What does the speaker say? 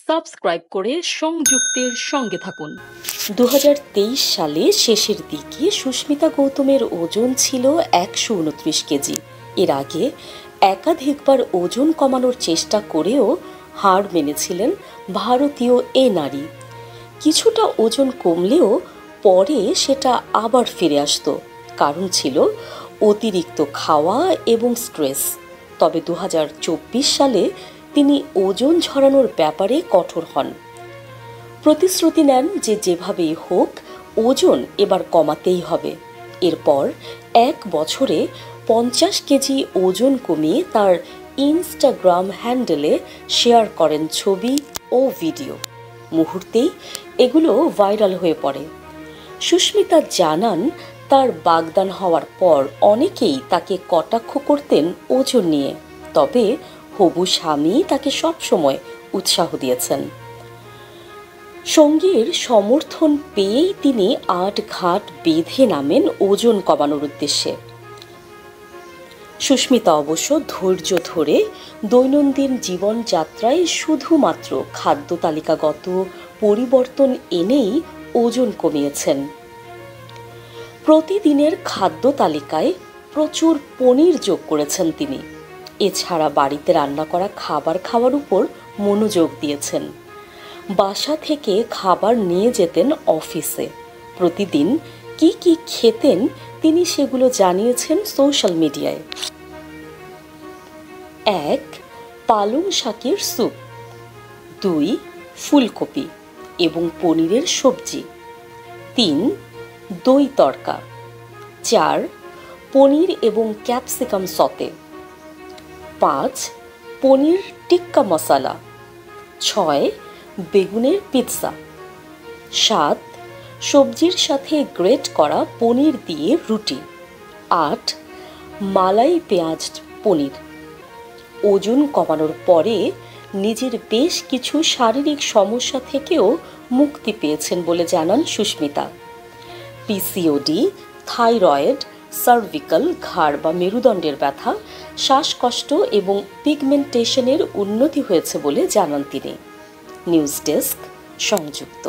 Subscribe করে সংযুক্তের সঙ্গে থাকুন। 2023 সালে শেষের দিকে সুস্মিতা গৌতমের ওজন ছিল 129 কেজি। এর আগে একাধিকবার ওজন কমানোর চেষ্টা করেও হার মেনেছিলেন ভারতীয় এ নারী। কিছুটা ওজন কমলেও পরে সেটা আবার ফিরে আসতো। কারণ ছিল অতিরিক্ত খাওয়া এবং স্ট্রেস। তবে 2024 সালে তিনি ওজন ঝরানোর ব্যাপারে কঠোর হন। প্রতিশ্রুতি নেন যে যেভাবেই হোক ওজন এবার কমাতেই হবে। এরপর 1 বছরে 50 কেজি ওজন কমিয়ে তার ইনস্টাগ্রাম হ্যান্ডেলে শেয়ার করেন ছবি ও ভিডিও। মুহূর্তেই এগুলো ভাইরাল হয়ে পড়ে। সুস্মিতা জানান, তার বাগদান হওয়ার পর অনেকেই তাকে কটাক্ষ করতেন ওজন নিয়ে, তবে হবু স্বামী তাকে সবসময় উৎসাহ দিয়েছেন। সঙ্গীর সমর্থন পেয়েই তিনি আট ঘাট বেঁধে নামেন ওজন কমানোর উদ্দেশ্যে। সুস্মিতা অবশ্য ধৈর্য ধরে দৈনন্দিন জীবনযাত্রায় শুধুমাত্র খাদ্য তালিকাগত পরিবর্তন এনেই ওজন কমিয়েছেন। প্রতিদিনের খাদ্য তালিকায় প্রচুর পনির যোগ করেছেন তিনি। এছাড়া বাড়িতে রান্না করা খাবার খাওয়ার উপর মনোযোগ দিয়েছেন। বাসা থেকে খাবার নিয়ে যেতেন অফিসে। প্রতিদিন কি কি খেতেন তিনি সেগুলো জানিয়েছেন সোশ্যাল মিডিয়ায়। 1. পালং শাকের স্যুপ, 2. ফুলকপি এবং পনিরের সবজি, 3. দই তড়কা, 4. পনির এবং ক্যাপসিকাম সতে, 5. পনির টিক্কা মশলা, 6. বেগুনের পিৎজা, 7. সবজির সাথে গ্রেট করা পনির দিয়ে রুটি, 8. মালাই পেঁয়াজ পনির। ওজন কমানোর পরে নিজের বেশ কিছু শারীরিক সমস্যা থেকেও মুক্তি পেয়েছেন বলে জানান সুস্মিতা। পিসিওডি, থাইরয়েড, সার্ভিক্যাল, ঘাড় বা মেরুদণ্ডের ব্যথা, শ্বাসকষ্ট এবং পিগমেন্টেশনের উন্নতি হয়েছে বলে জানান তিনি। নিউজ ডেস্ক, সংযুক্ত।